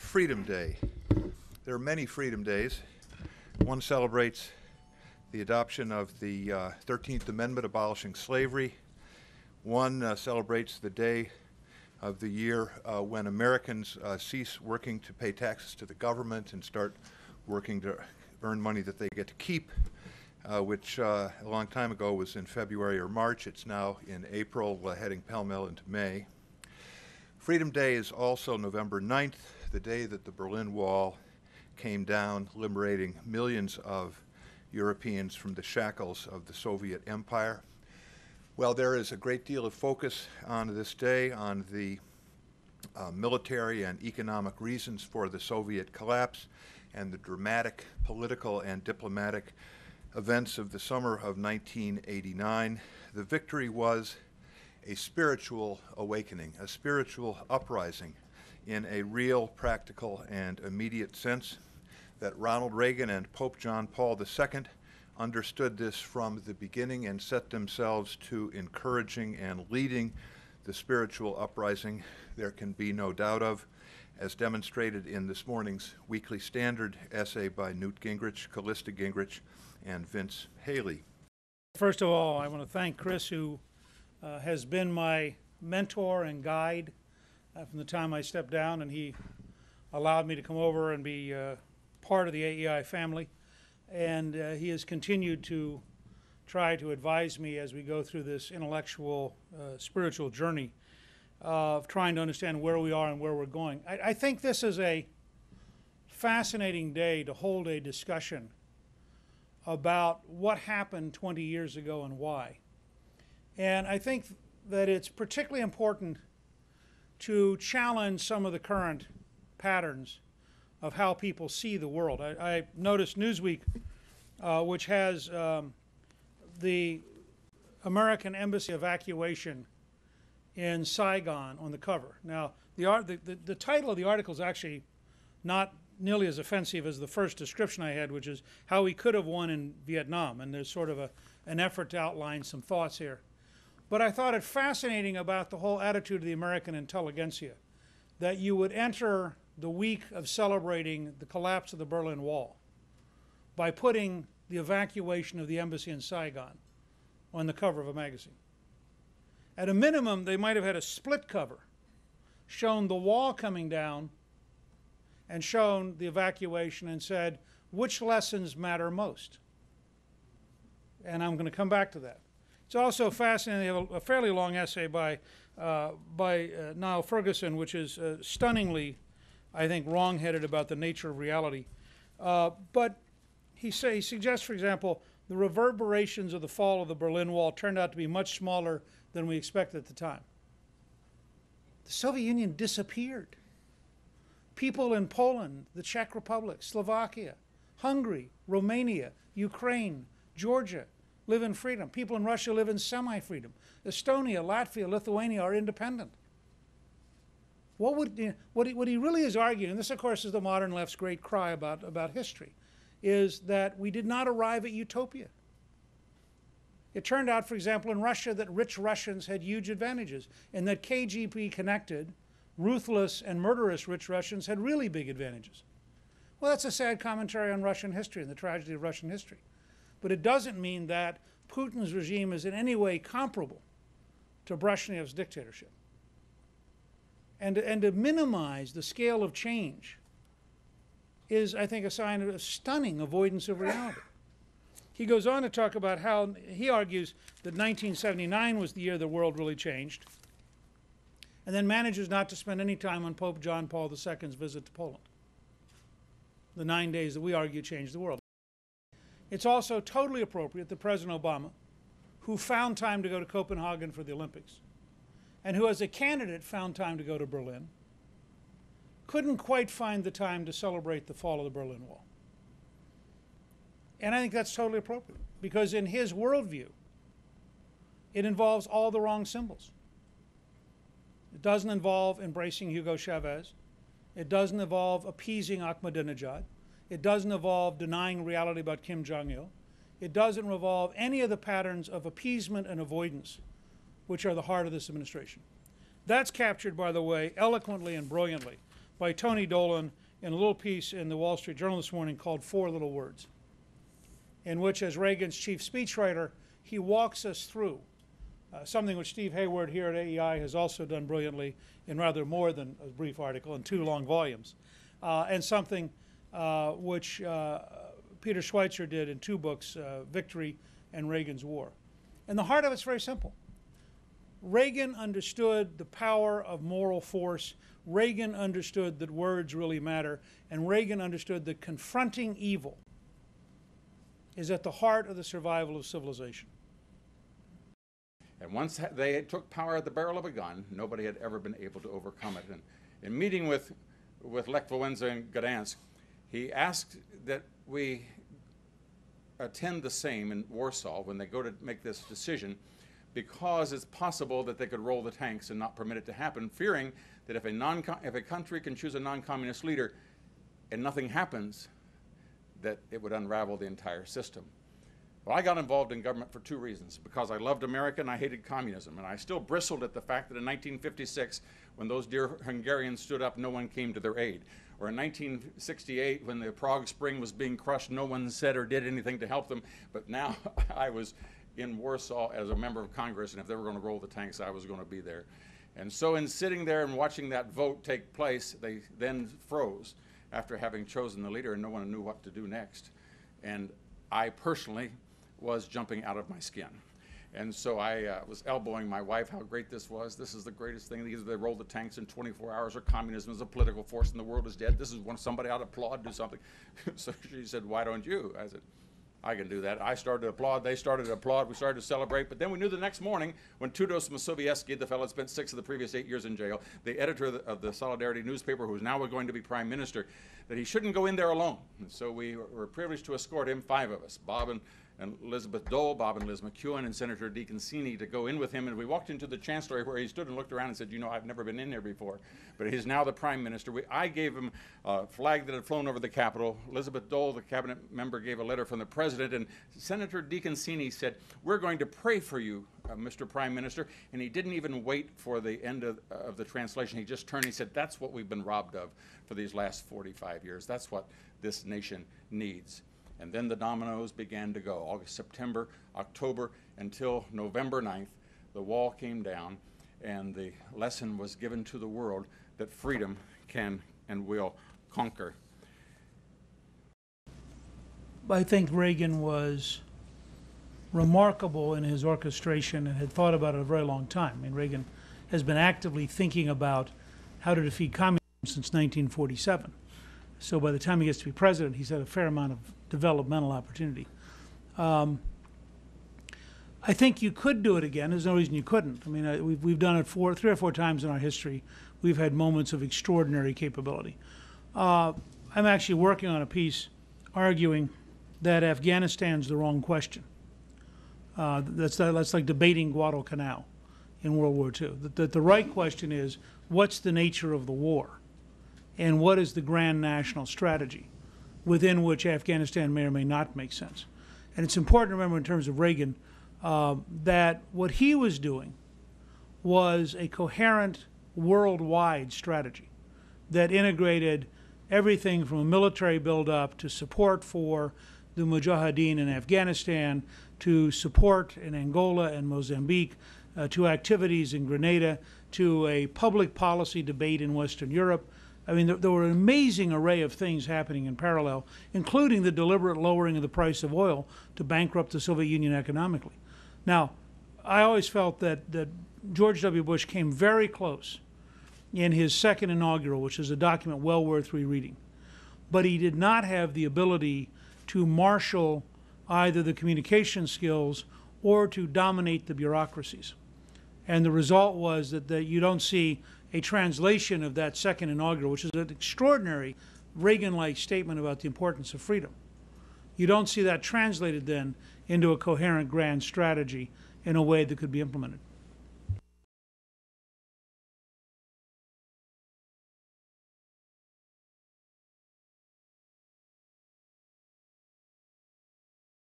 Freedom Day. There are many Freedom Days. One celebrates the adoption of the 13th Amendment abolishing slavery. One celebrates the day of the year when Americans cease working to pay taxes to the government and start working to earn money that they get to keep, which a long time ago was in February or March. It's now in April, heading pell-mell into May. Freedom Day is also November 9th, the day that the Berlin Wall came down, liberating millions of Europeans from the shackles of the Soviet Empire. Well, there is a great deal of focus on this day on the military and economic reasons for the Soviet collapse and the dramatic political and diplomatic events of the summer of 1989. The victory was a spiritual awakening, a spiritual uprising in a real, practical, and immediate sense. That Ronald Reagan and Pope John Paul II understood this from the beginning and set themselves to encouraging and leading the spiritual uprising. There can be no doubt of, as demonstrated in this morning's Weekly Standard essay by Newt Gingrich, Callista Gingrich, and Vince Haley. First of all, I want to thank Chris, who has been my mentor and guide from the time I stepped down, and he allowed me to come over and be part of the AEI family. And he has continued to try to advise me as we go through this intellectual, spiritual journey of trying to understand where we are and where we're going. I think this is a fascinating day to hold a discussion about what happened 20 years ago and why. And I think that it's particularly important to challenge some of the current patterns of how people see the world. I noticed Newsweek, which has the American embassy evacuation in Saigon on the cover. Now, the title of the article is actually not nearly as offensive as the first description I had, which is how we could have won in Vietnam. And there's sort of an effort to outline some thoughts here. But I thought it fascinating about the whole attitude of the American intelligentsia, that you would enter the week of celebrating the collapse of the Berlin Wall by putting the evacuation of the embassy in Saigon on the cover of a magazine. At a minimum, they might have had a split cover, shown the wall coming down and shown the evacuation and said, which lessons matter most? And I'm going to come back to that. It's also fascinating. They have a fairly long essay by Niall Ferguson, which is stunningly, I think, wrong-headed about the nature of reality. But he suggests, for example, the reverberations of the fall of the Berlin Wall turned out to be much smaller than we expected at the time. The Soviet Union disappeared. People in Poland, the Czech Republic, Slovakia, Hungary, Romania, Ukraine, Georgia live in freedom. People in Russia live in semi-freedom. Estonia, Latvia, Lithuania are independent. What he really is arguing, and this of course is the modern left's great cry about history, is that we did not arrive at utopia. It turned out, for example, in Russia that rich Russians had huge advantages, and that KGB-connected, ruthless and murderous rich Russians had really big advantages. Well, that's a sad commentary on Russian history and the tragedy of Russian history. But it doesn't mean that Putin's regime is in any way comparable to Brezhnev's dictatorship. And to minimize the scale of change is, I think, a sign of a stunning avoidance of reality. He goes on to talk about how he argues that 1979 was the year the world really changed, and then manages not to spend any time on Pope John Paul II's visit to Poland. The 9 days that we argue changed the world. It's also totally appropriate that President Obama, who found time to go to Copenhagen for the Olympics, and who as a candidate found time to go to Berlin, couldn't quite find the time to celebrate the fall of the Berlin Wall. And I think that's totally appropriate, because in his worldview, it involves all the wrong symbols. It doesn't involve embracing Hugo Chavez. It doesn't involve appeasing Ahmadinejad. It doesn't involve denying reality about Kim Jong-il. It doesn't involve any of the patterns of appeasement and avoidance, which are the heart of this administration. That's captured, by the way, eloquently and brilliantly by Tony Dolan in a little piece in the Wall Street Journal this morning called 4 Little Words, in which, as Reagan's chief speechwriter, he walks us through something which Steve Hayward here at AEI has also done brilliantly in rather more than a brief article in 2 long volumes, and something which Peter Schweitzer did in 2 books, Victory and Reagan's War. And the heart of it's very simple. Reagan understood the power of moral force. Reagan understood that words really matter. And Reagan understood that confronting evil is at the heart of the survival of civilization. And once they took power at the barrel of a gun, nobody had ever been able to overcome it. And in meeting with Lech Wałęsa in Gdansk, he asked that we attend the Sejm in Warsaw when they go to make this decision, because it's possible that they could roll the tanks and not permit it to happen, fearing that if a country can choose a non-communist leader and nothing happens, that it would unravel the entire system. Well, I got involved in government for 2 reasons: because I loved America and I hated communism. And I still bristled at the fact that in 1956, when those dear Hungarians stood up, no one came to their aid. Or in 1968, when the Prague Spring was being crushed, no one said or did anything to help them. But now I was in Warsaw as a member of Congress, and if they were going to roll the tanks, I was going to be there. And so in sitting there and watching that vote take place, they then froze after having chosen the leader, and no one knew what to do next. And I personally was jumping out of my skin. And so I was elbowing my wife how great this was. This is the greatest thing. Either they roll the tanks in 24 hours or communism is a political force and the world is dead. This is when somebody ought to applaud, do something. So she said, why don't you? I said, I can do that. I started to applaud. They started to applaud. We started to celebrate. But then we knew the next morning when Tudos Mazowiecki, the fellow that spent 6 of the previous 8 years in jail, the editor of the Solidarity newspaper, who is now going to be prime minister, that he shouldn't go in there alone. And so we were privileged to escort him, 5 of us, Bob and Elizabeth Dole, Bob and Liz McEwen, and Senator DeConcini, to go in with him. And we walked into the chancellery where he stood and looked around and said, you know, I've never been in there before. But he's now the prime minister. I gave him a flag that had flown over the Capitol. Elizabeth Dole, the cabinet member, gave a letter from the president. And Senator DeConcini said, we're going to pray for you, Mr. Prime Minister. And he didn't even wait for the end of the translation. He just turned and he said, that's what we've been robbed of for these last 45 years. That's what this nation needs. And then the dominoes began to go. August, September, October, until November 9th, the wall came down, and the lesson was given to the world that freedom can and will conquer. I think Reagan was remarkable in his orchestration and had thought about it a very long time. I mean, Reagan has been actively thinking about how to defeat communism since 1947. So by the time he gets to be president, he's had a fair amount of developmental opportunity. I think you could do it again. There's no reason you couldn't. I mean, we've done it 3 or 4 times in our history. We've had moments of extraordinary capability. I'm actually working on a piece arguing that Afghanistan's the wrong question. That's like debating Guadalcanal in World War II. That the right question is, what's the nature of the war? And what is the grand national strategy within which Afghanistan may or may not make sense? And it's important to remember in terms of Reagan that what he was doing was a coherent worldwide strategy that integrated everything from a military buildup to support for the Mujahideen in Afghanistan, to support in Angola and Mozambique, to activities in Grenada, to a public policy debate in Western Europe. I mean, there were an amazing array of things happening in parallel, including the deliberate lowering of the price of oil to bankrupt the Soviet Union economically. Now, I always felt that George W. Bush came very close in his second inaugural, which is a document well worth rereading. But he did not have the ability to marshal either the communication skills or to dominate the bureaucracies. And the result was that you don't see a translation of that second inaugural, which is an extraordinary Reagan-like statement about the importance of freedom. You don't see that translated then into a coherent grand strategy in a way that could be implemented.